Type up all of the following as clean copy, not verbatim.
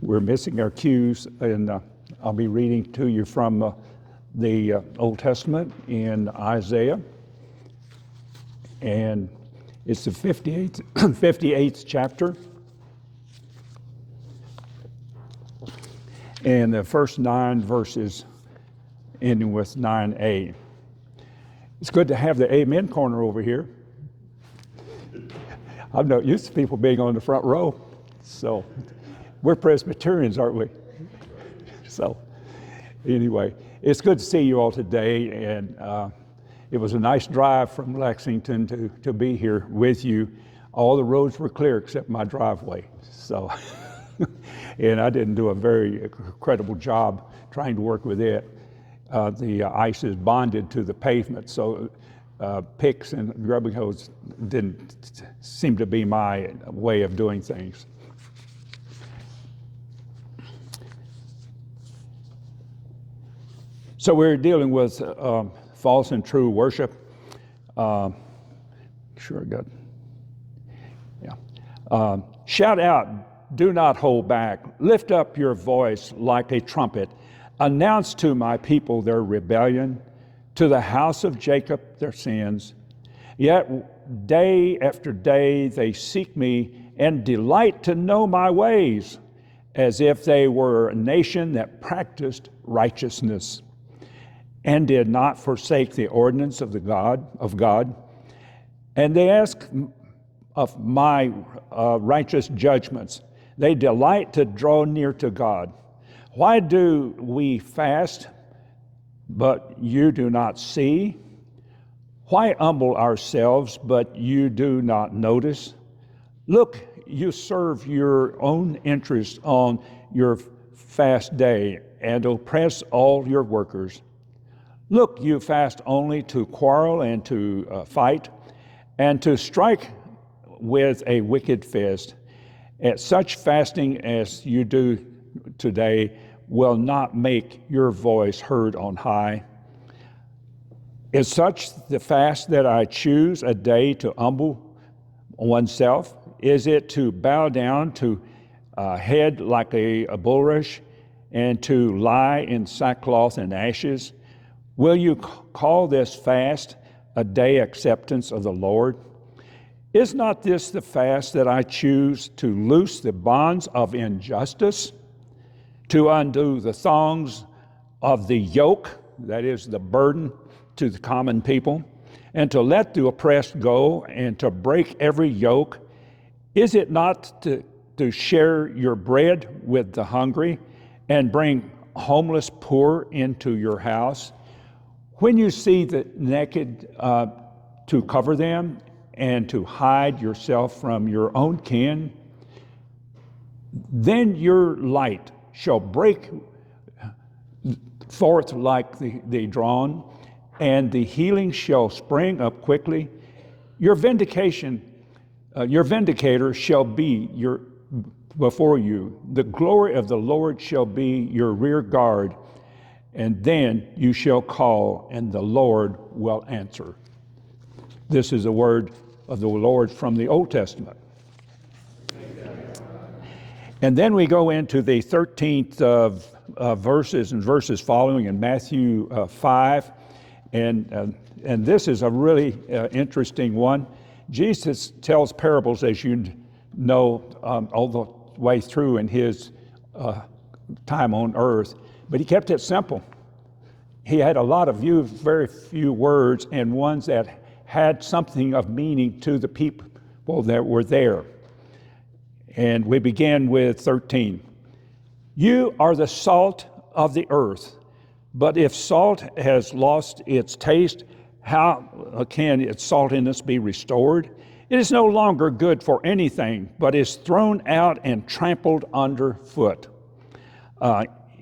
We're missing our cues, and I'll be reading to you from the Old Testament in Isaiah, and it's the 58th chapter, and the first 9 verses ending with 9a. It's good to have the Amen corner over here. I'm not used to people being on the front row, so we're Presbyterians, aren't we? So anyway, it's good to see you all today, and it was a nice drive from Lexington to be here with you. All the roads were clear except my driveway, so and I didn't do a very credible job trying to work with it. The ice is bonded to the pavement, so picks and grubbing hose didn't seem to be my way of doing things. So we're dealing with false and true worship. Shout out, do not hold back. Lift up your voice like a trumpet. Announce to my people their rebellion, to the house of Jacob their sins. Yet day after day they seek me and delight to know my ways, as if they were a nation that practiced righteousness and did not forsake the ordinance of God. And they ask of my righteous judgments. They delight to draw near to God. Why do we fast, but you do not see? Why humble ourselves, but you do not notice? Look, you serve your own interest on your fast day and oppress all your workers. Look, you fast only to quarrel and to fight and to strike with a wicked fist. At such fasting as you do today will not make your voice heard on high. Is such the fast that I choose a day to humble oneself? Is it to bow down to head like a bulrush and to lie in sackcloth and ashes? Will you call this fast a day acceptance of the Lord? Is not this the fast that I choose to loose the bonds of injustice, to undo the thongs of the yoke, that is the burden to the common people, and to let the oppressed go and to break every yoke? Is it not to share your bread with the hungry and bring homeless poor into your house? When you see the naked, to cover them and to hide yourself from your own kin, then your light shall break forth like the dawn, and the healing shall spring up quickly. Your vindicator shall be before you. The glory of the Lord shall be your rear guard. And then you shall call, and the Lord will answer. This is a word of the Lord from the Old Testament. And then we go into the 13th verses and verses following in Matthew 5. And this is a really interesting one. Jesus tells parables, as you know, all the way through in his time on earth. But he kept it simple. He had a lot of very few words, and ones that had something of meaning to the people that were there. And we begin with 13. You are the salt of the earth, but if salt has lost its taste, how can its saltiness be restored? It is no longer good for anything, but is thrown out and trampled underfoot.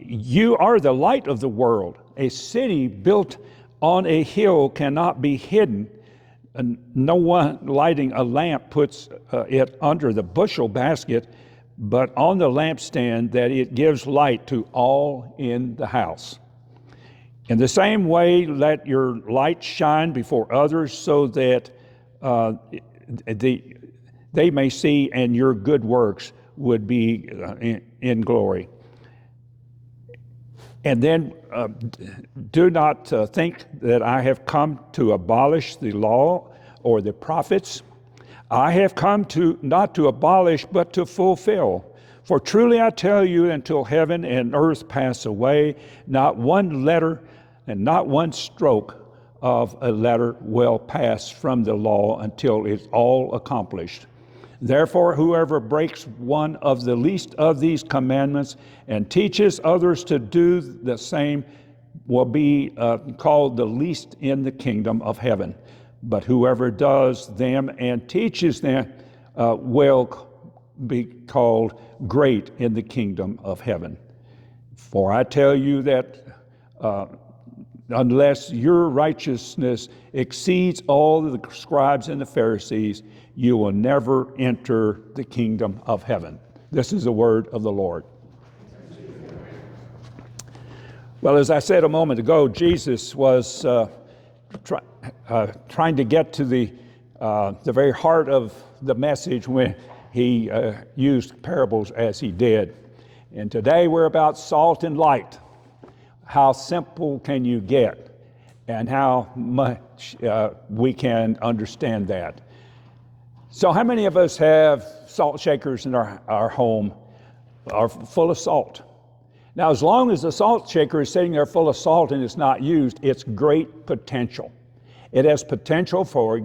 You are the light of the world. A city built on a hill cannot be hidden. No one lighting a lamp puts it under the bushel basket, but on the lampstand, that it gives light to all in the house. In the same way, let your light shine before others, so that they may see and your good works would be in glory. And then do not think that I have come to abolish the law or the prophets. I have come not to abolish, but to fulfill. For truly I tell you, until heaven and earth pass away, not one letter and not one stroke of a letter will pass from the law until it's all accomplished. Therefore, whoever breaks one of the least of these commandments and teaches others to do the same will be called the least in the kingdom of heaven. But whoever does them and teaches them will be called great in the kingdom of heaven. For I tell you that unless your righteousness exceeds all the scribes and the Pharisees, you will never enter the kingdom of heaven. This is the word of the Lord. Well, as I said a moment ago, Jesus was trying to get to the very heart of the message when he used parables as he did. And today we're about salt and light. How simple can you get, and how much we can understand that. So how many of us have salt shakers in our home are full of salt? Now, as long as the salt shaker is sitting there full of salt and it's not used, it's great potential. It has potential for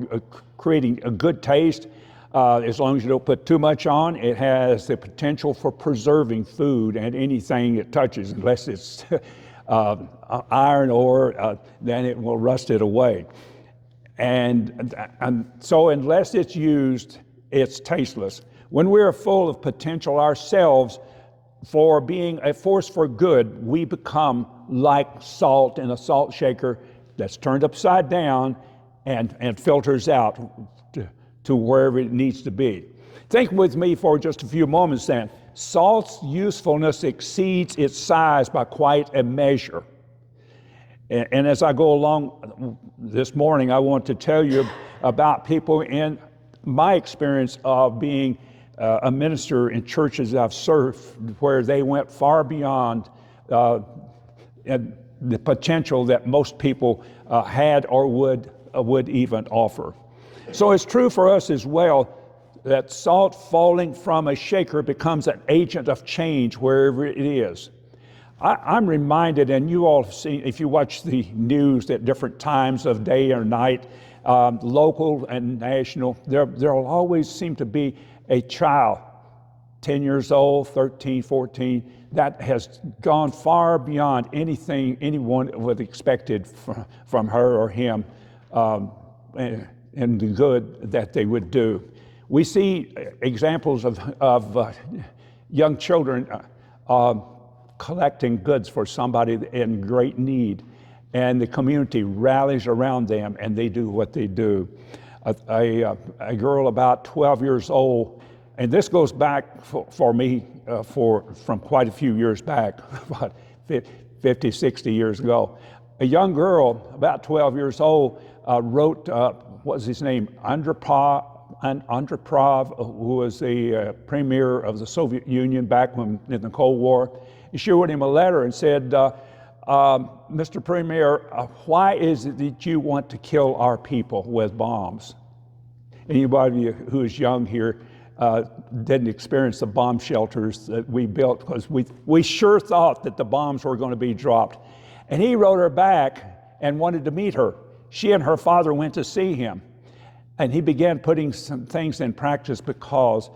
creating a good taste. As long as you don't put too much on, it has the potential for preserving food and anything it touches, unless it's iron ore, then it will rust it away. And so unless it's used, it's tasteless. When we're full of potential ourselves for being a force for good, we become like salt in a salt shaker that's turned upside down and filters out to wherever it needs to be. Think with me for just a few moments then. Salt's usefulness exceeds its size by quite a measure. And as I go along this morning, I want to tell you about people in my experience of being a minister in churches I've served, where they went far beyond the potential that most people had or would even offer. So it's true for us as well that salt falling from a shaker becomes an agent of change wherever it is. I'm reminded, and you all have seen, if you watch the news at different times of day or night, local and national, there will always seem to be a child, 10 years old, 13, 14, that has gone far beyond anything anyone would have expected from her or him, and the good that they would do. We see examples of young children collecting goods for somebody in great need, and the community rallies around them and they do what they do. A girl about 12 years old, and this goes back for me from quite a few years back, about 50, 60 years ago. A young girl about 12 years old wrote, what was his name? Andropov, who was the premier of the Soviet Union back in the Cold War. She wrote him a letter and said, Mr. Premier, why is it that you want to kill our people with bombs? Anybody who is young here didn't experience the bomb shelters that we built, because we sure thought that the bombs were going to be dropped. And he wrote her back and wanted to meet her. She and her father went to see him, and he began putting some things in practice because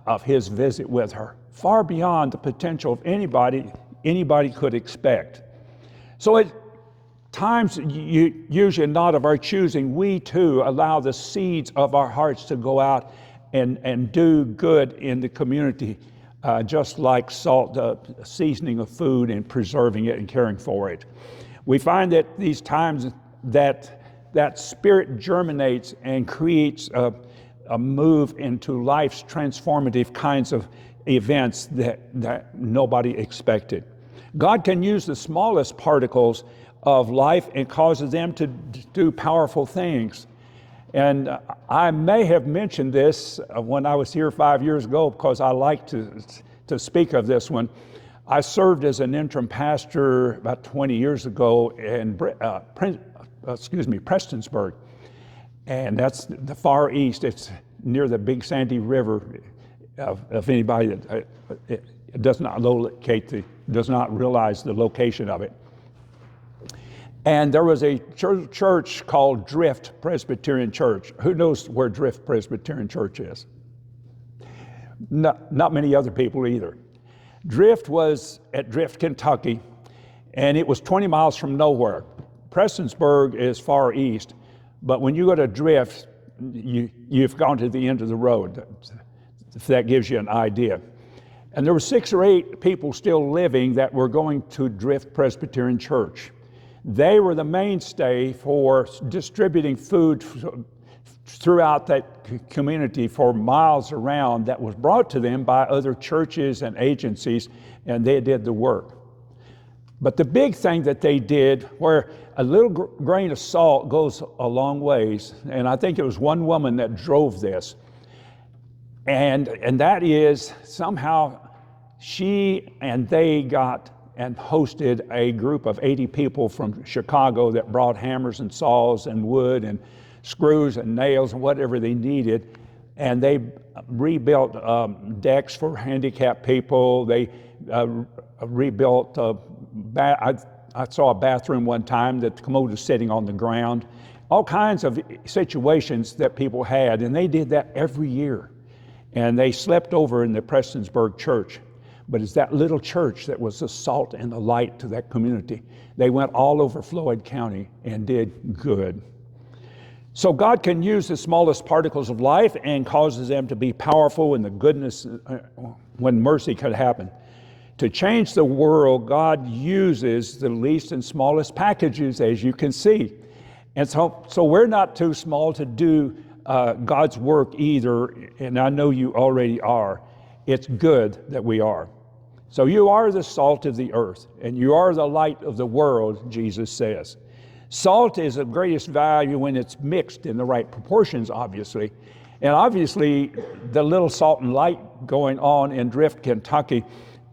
of his visit with her, far beyond the potential of anybody could expect. So at times, usually not of our choosing, we too allow the seeds of our hearts to go out and do good in the community, just like salt, seasoning of food and preserving it and caring for it. We find that these times that spirit germinates and creates a move into life's transformative kinds of events that nobody expected. God can use the smallest particles of life and causes them to do powerful things. And I may have mentioned this when I was here 5 years ago because I like to speak of this one. I served as an interim pastor about 20 years ago in Prestonsburg. And that's the far east. It's near the Big Sandy River. If anybody that does not realize the location of it. And there was a church called Drift Presbyterian Church. Who knows where Drift Presbyterian Church is? Not many other people either. Drift was at Drift, Kentucky, and it was 20 miles from nowhere. Prestonsburg is far east, but when you go to Drift, you've gone to the end of the road, if that gives you an idea. And there were 6 or 8 people still living that were going to Drift Presbyterian Church. They were the mainstay for distributing food throughout that community for miles around that was brought to them by other churches and agencies, and they did the work. But the big thing that they did, where a little grain of salt goes a long ways, and I think it was one woman that drove this, and that is somehow she and they got and hosted a group of 80 people from Chicago that brought hammers and saws and wood and screws and nails and whatever they needed. And they rebuilt decks for handicapped people. They rebuilt, I saw a bathroom one time that the commode was sitting on the ground. All kinds of situations that people had, and they did that every year. And they slept over in the Prestonsburg church. But it's that little church that was the salt and the light to that community. They went all over Floyd County and did good. So God can use the smallest particles of life and causes them to be powerful in the goodness when mercy could happen. To change the world, God uses the least and smallest packages, as you can see. And so we're not too small to do God's work either, and I know you already are. It's good that we are. So you are the salt of the earth, and you are the light of the world, Jesus says. Salt is of greatest value when it's mixed in the right proportions, obviously. And obviously, the little salt and light going on in Drift, Kentucky,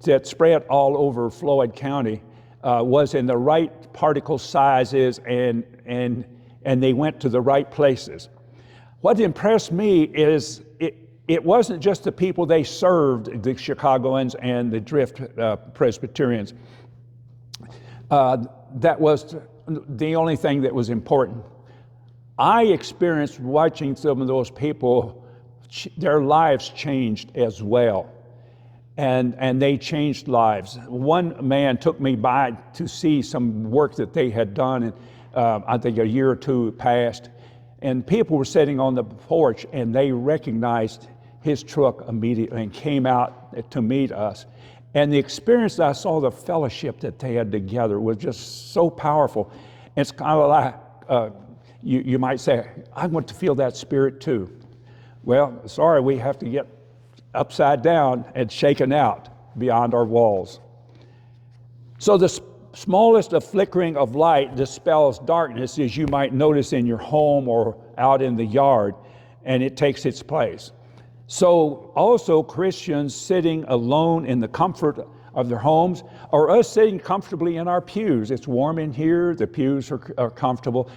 that spread all over Floyd County, was in the right particle sizes, and they went to the right places. What impressed me is it wasn't just the people they served, the Chicagoans and the Drift Presbyterians. That was the only thing that was important. I experienced watching some of those people, their lives changed as well. And they changed lives. One man took me by to see some work that they had done, and I think a year or two passed. And people were sitting on the porch, and they recognized his truck immediately and came out to meet us. And the experience that I saw, the fellowship that they had together, was just so powerful. It's kind of like, you might say, I want to feel that spirit too. Well, sorry, we have to get upside down and shaken out beyond our walls. So the smallest of flickering of light dispels darkness, as you might notice in your home or out in the yard, and it takes its place. So also Christians sitting alone in the comfort of their homes, or us sitting comfortably in our pews. It's warm in here, the pews are comfortable.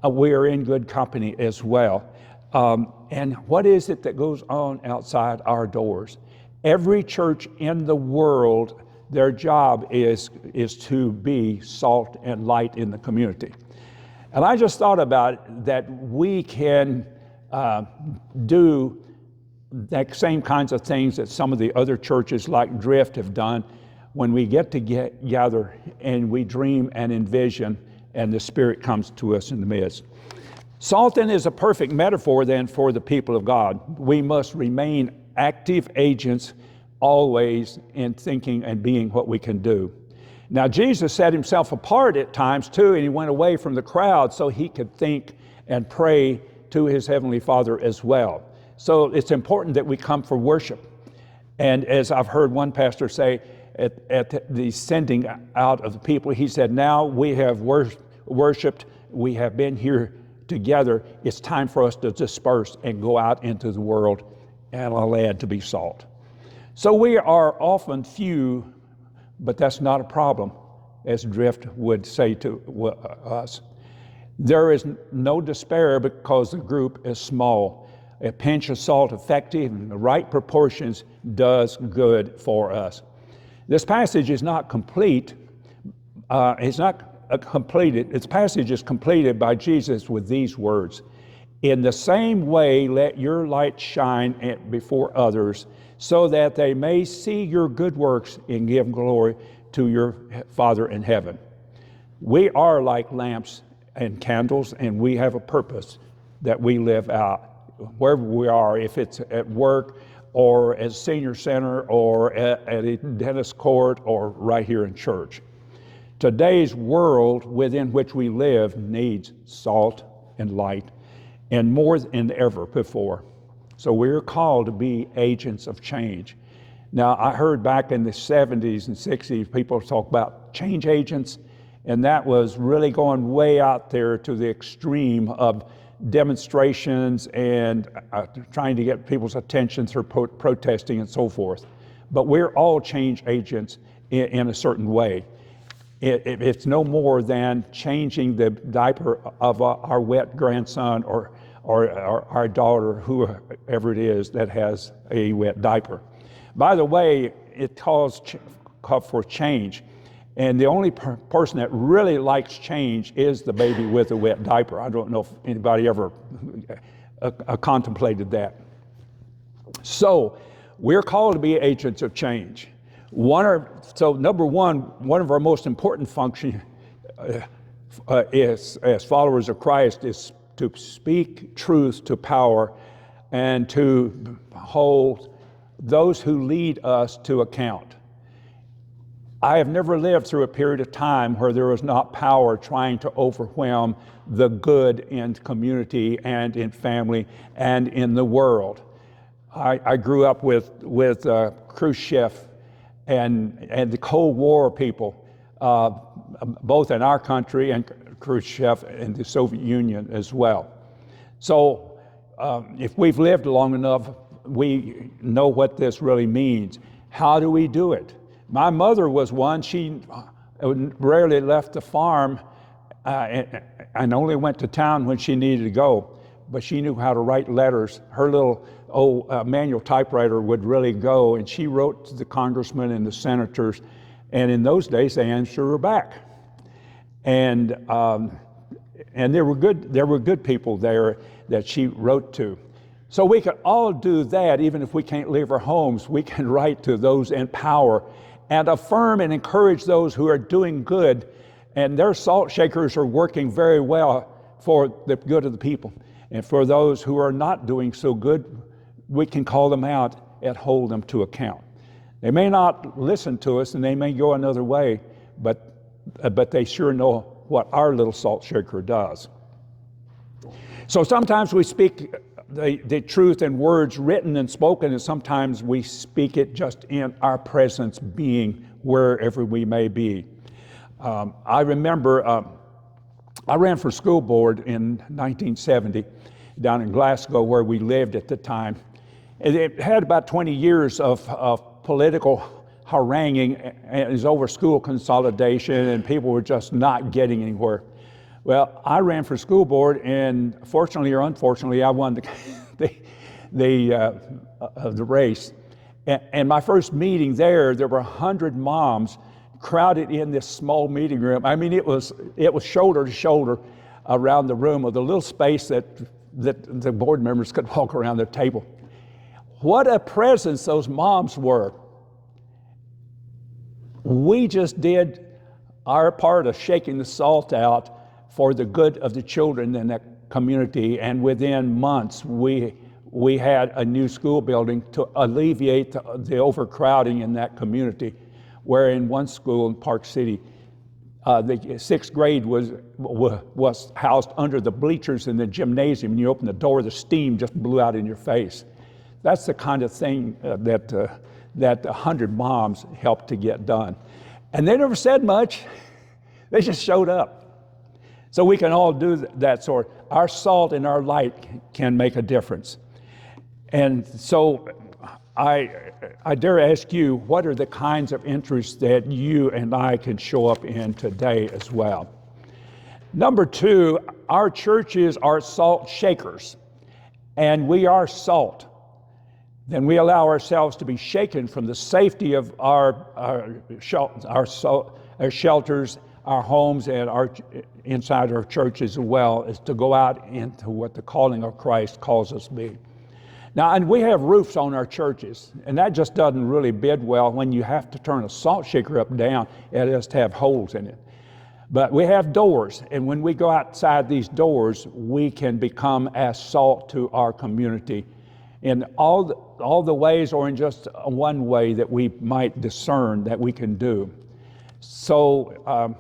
We are in good company as well. And what is it that goes on outside our doors? Every church in the world, their job is to be salt and light in the community. And I just thought about it, that we can do the same kinds of things that some of the other churches like Drift have done when we get together and we dream and envision and the Spirit comes to us in the midst. Salt then is a perfect metaphor then for the people of God. We must remain active agents always in thinking and being what we can do. Now Jesus set himself apart at times too, and he went away from the crowd so he could think and pray to his Heavenly Father as well. So it's important that we come for worship. And as I've heard one pastor say at the sending out of the people, he said, now we have worshiped, we have been here together, it's time for us to disperse and go out into the world and allow it to be salt. So we are often few, but that's not a problem, as Drift would say to us. There is no despair because the group is small. A pinch of salt, effective in the right proportions, does good for us. This passage is not complete. It's not completed. Its passage is completed by Jesus with these words: "In the same way, let your light shine before others, so that they may see your good works and give glory to your Father in heaven." We are like lamps and candles, and we have a purpose that we live out wherever we are, if it's at work or at senior center or at a dentist court or right here in church. Today's world within which we live needs salt and light, and more than ever before. So we're called to be agents of change. Now, I heard back in the 70s and 60s, people talk about change agents, and that was really going way out there to the extreme of demonstrations and trying to get people's attention through protesting and so forth. But we're all change agents in a certain way. It's no more than changing the diaper of our wet grandson or our daughter, whoever it is that has a wet diaper. By the way, it calls for change. And the only person that really likes change is the baby with a wet diaper. I don't know if anybody ever contemplated that. So we're called to be agents of change. Number one of our most important functions is, as followers of Christ, is to speak truth to power and to hold those who lead us to account. I have never lived through a period of time where there was not power trying to overwhelm the good in community and in family and in the world. I grew up with Khrushchev and the Cold War people, both in our country and Khrushchev and the Soviet Union as well. So if we've lived long enough, we know what this really means. How do we do it? My mother was one. She rarely left the farm and only went to town when she needed to go, but she knew how to write letters. Her little manual typewriter would really go, and she wrote to the congressmen and the senators, and in those days they answered her back. And there were good people there that she wrote to. So we can all do that. Even if we can't leave our homes, we can write to those in power and affirm and encourage those who are doing good, and their salt shakers are working very well for the good of the people. And for those who are not doing so good, we can call them out and hold them to account. They may not listen to us and they may go another way, but they sure know what our little salt shaker does. So sometimes we speak the truth in words written and spoken, and sometimes we speak it just in our presence, being wherever we may be. I remember I ran for school board in 1970 down in Glasgow, where we lived at the time. And it had about 20 years of political haranguing, and it was over school consolidation, and people were just not getting anywhere. Well, I ran for school board, and fortunately or unfortunately, I won the race. And my first meeting there were 100 moms crowded in this small meeting room. I mean, it was shoulder to shoulder around the room with a little space that the board members could walk around their table. What a presence those moms were. We just did our part of shaking the salt out for the good of the children in that community, and within months we had a new school building to alleviate the overcrowding in that community, where in one school in Park City, the sixth grade was housed under the bleachers in the gymnasium. When you open the door, the steam just blew out in your face. That's the kind of thing that 100 moms helped to get done. And they never said much. They just showed up. So we can all do that sort. our salt and our light can make a difference. And so I dare ask you, what are the kinds of interests that you and I can show up in today as well? Number two, our churches are salt shakers, and we are salt. Then we allow ourselves to be shaken from the safety of our shelters, our homes, and inside our churches as well, as to go out into what the calling of Christ calls us to be. Now, and we have roofs on our churches, and that just doesn't really bid well when you have to turn a salt shaker up and down. It has to have holes in it. But we have doors, and when we go outside these doors, we can become as salt to our community in all the ways, or in just one way that we might discern that we can do. So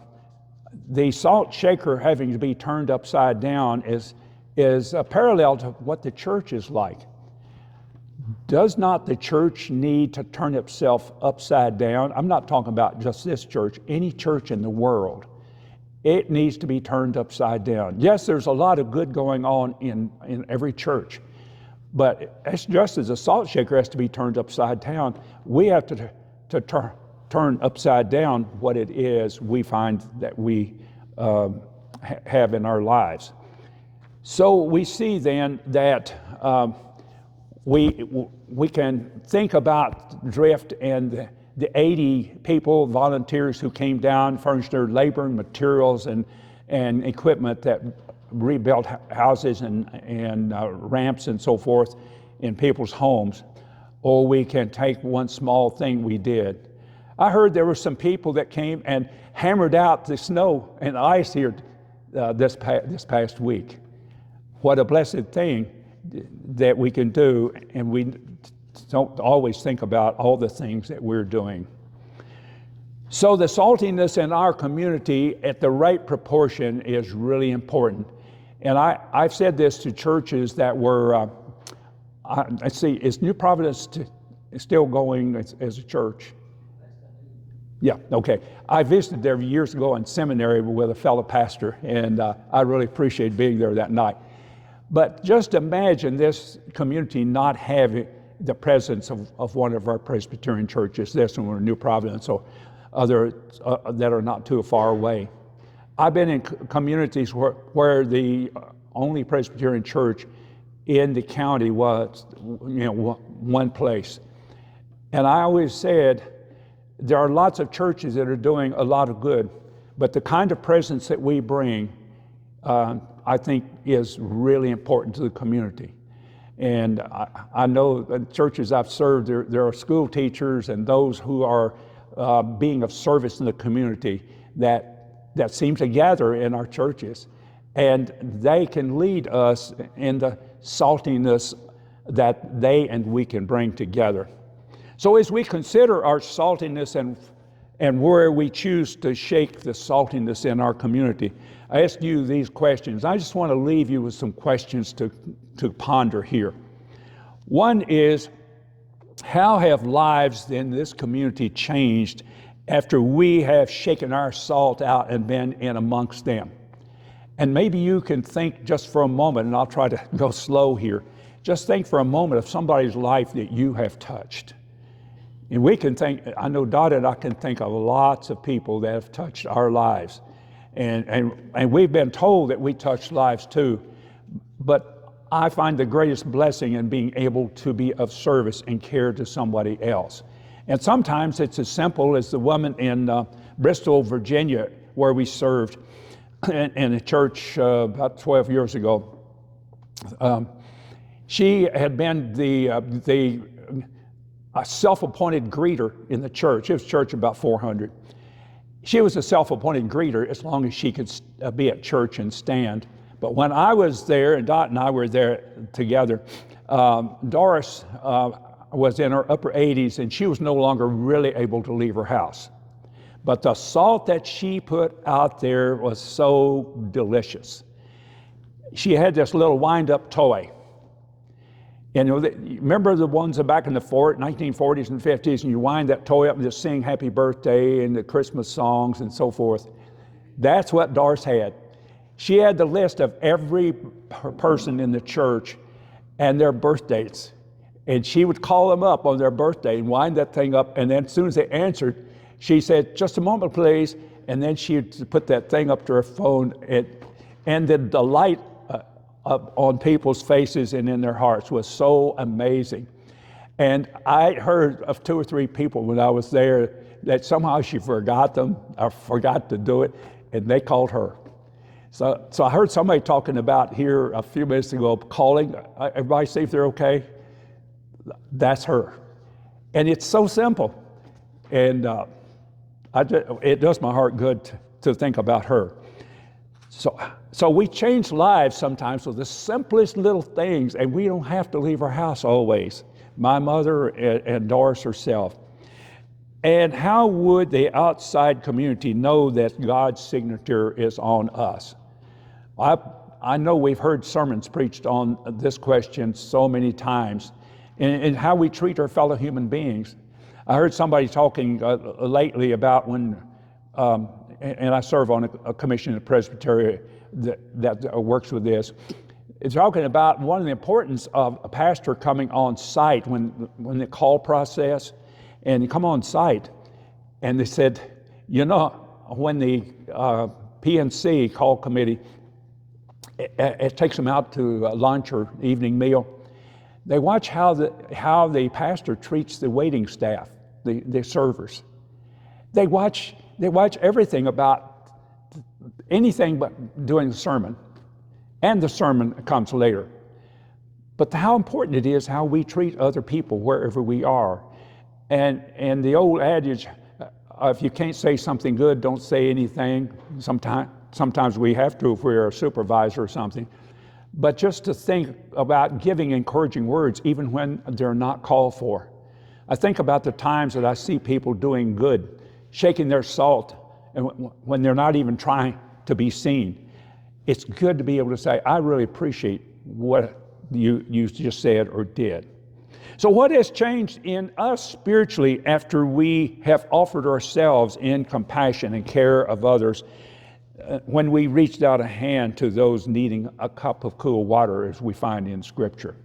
the salt shaker having to be turned upside down is a parallel to what the church is like. Does not the church need to turn itself upside down? I'm not talking about just this church, any church in the world. It needs to be turned upside down. Yes, there's a lot of good going on in every church, but it's just as a salt shaker has to be turned upside down, we have to turn upside down what it is we find that we have in our lives. So we see then that we can think about Drift and the 80 people, volunteers who came down, furnished their labor and materials and equipment that rebuilt houses and ramps and so forth in people's homes. Or we can take one small thing we did. I heard there were some people that came and hammered out the snow and ice here this past week. What a blessed thing that we can do, and we don't always think about all the things that we're doing. So the saltiness in our community at the right proportion is really important. And I've said this to churches that were, let's see, is New Providence still going as a church? Yeah, okay. I visited there years ago in seminary with a fellow pastor, and I really appreciated being there that night. But just imagine this community not having the presence of one of our Presbyterian churches, this one, New Providence, or other that are not too far away. I've been in communities where the only Presbyterian church in the county was, one place. And I always said, there are lots of churches that are doing a lot of good, but the kind of presence that we bring, I think, is really important to the community. And I know the churches I've served, there are school teachers and those who are being of service in the community that seem to gather in our churches. And they can lead us in the saltiness that they and we can bring together. So as we consider our saltiness and where we choose to shake the saltiness in our community, I ask you these questions. I just want to leave you with some questions to ponder here. One is, how have lives in this community changed after we have shaken our salt out and been in amongst them? And maybe you can think just for a moment, and I'll try to go slow here. Just think for a moment of somebody's life that you have touched. And we can think, I know Dottie and I can think of lots of people that have touched our lives. And we've been told that we touch lives too. But I find the greatest blessing in being able to be of service and care to somebody else. And sometimes it's as simple as the woman in Bristol, Virginia, where we served in a church about 12 years ago. She had been the self-appointed greeter in the church. It was a church of about 400. She was a self-appointed greeter as long as she could be at church and stand. But when I was there, and Dot and I were there together, Doris was in her upper 80s, and she was no longer really able to leave her house. But the salt that she put out there was so delicious. She had this little wind-up toy. And remember the ones back in the 1940s and 50s, and you wind that toy up and just sing Happy Birthday and the Christmas songs and so forth. That's what Doris had. She had the list of every person in the church and their birth dates. And she would call them up on their birthday and wind that thing up. And then as soon as they answered, she said, "Just a moment, please." And then she'd put that thing up to her phone. And the delight on people's faces and in their hearts was so amazing. And I heard of 2 or 3 people when I was there that somehow she forgot them or forgot to do it, and they called her. So I heard somebody talking about here a few minutes ago, calling everybody, see if they're okay. That's her. And it's so simple. And it does my heart good to think about her. So we change lives sometimes with the simplest little things, and we don't have to leave our house always. My mother and Doris herself. And how would the outside community know that God's signature is on us? I know we've heard sermons preached on this question so many times, and how we treat our fellow human beings. I heard somebody talking lately about when, and I serve on a commission in the Presbytery that works with this. It's talking about one of the importance of a pastor coming on site when the call process, and you come on site, and they said, when the PNC call committee, it takes them out to lunch or evening meal, they watch how the pastor treats the waiting staff, the servers. They watch everything about anything but doing the sermon, and the sermon comes later. But how important it is how we treat other people wherever we are. And the old adage, if you can't say something good, don't say anything. Sometimes we have to if we're a supervisor or something. But just to think about giving encouraging words even when they're not called for. I think about the times that I see people doing good, shaking their salt, and when they're not even trying to be seen. It's good to be able to say, "I really appreciate what you just said or did." So what has changed in us spiritually after we have offered ourselves in compassion and care of others when we reached out a hand to those needing a cup of cool water, as we find in Scripture?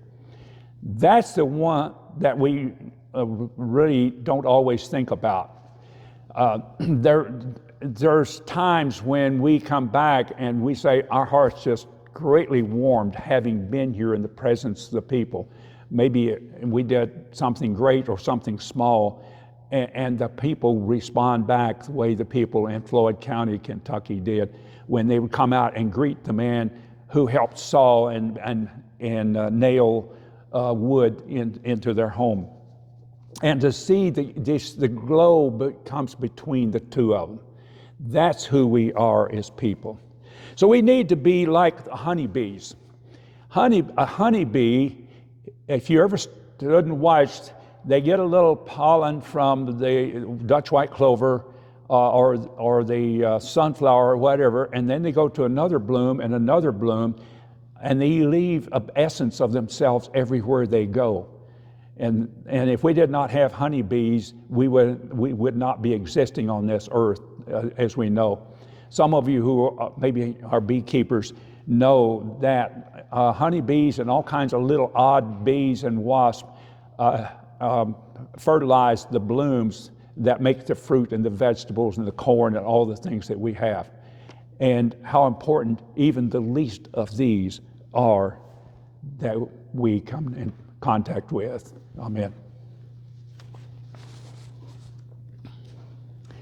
That's the one that we really don't always think about. There's times when we come back and we say our hearts just greatly warmed having been here in the presence of the people. Maybe we did something great or something small, and the people respond back the way the people in Floyd County, Kentucky did when they would come out and greet the man who helped saw and nail wood into their home. And to see the glow that comes between the two of them. That's who we are as people. So we need to be like the honeybees. A honeybee, if you ever stood and watched, they get a little pollen from the Dutch white clover or the sunflower or whatever, and then they go to another bloom and another bloom, and they leave an essence of themselves everywhere they go. And if we did not have honeybees, we would not be existing on this earth as we know. Some of you who maybe are beekeepers know that honeybees and all kinds of little odd bees and wasps fertilize the blooms that make the fruit and the vegetables and the corn and all the things that we have. And how important even the least of these are that we come in contact with. Amen.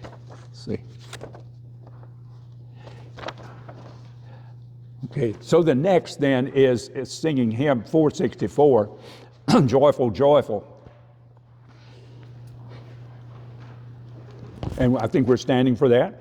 Let's see. Okay, so the next then is singing hymn 464, Joyful, Joyful. And I think we're standing for that.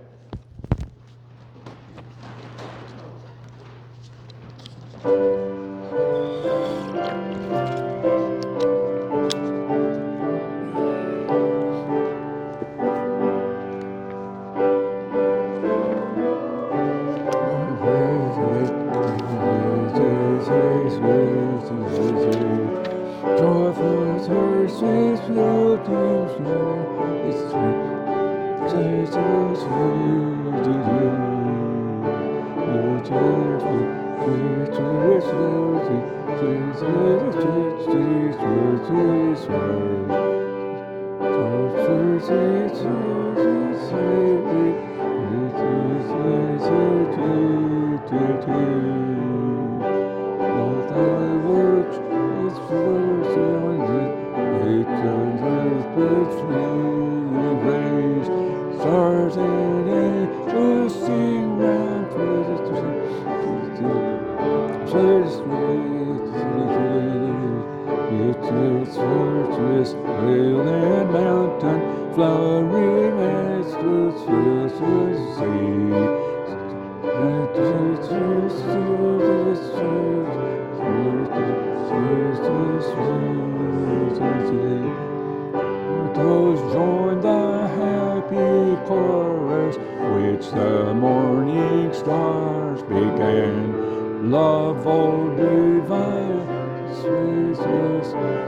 Join the happy chorus which the morning stars began. Love, oh divine, sweet, sweet, sweet,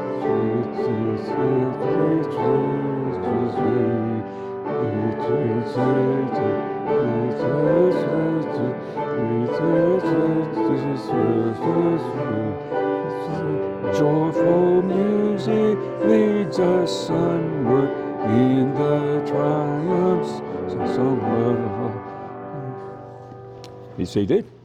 sweet, sweet, sweet, joyful music leads us onward in the triumphs of love. Be seated.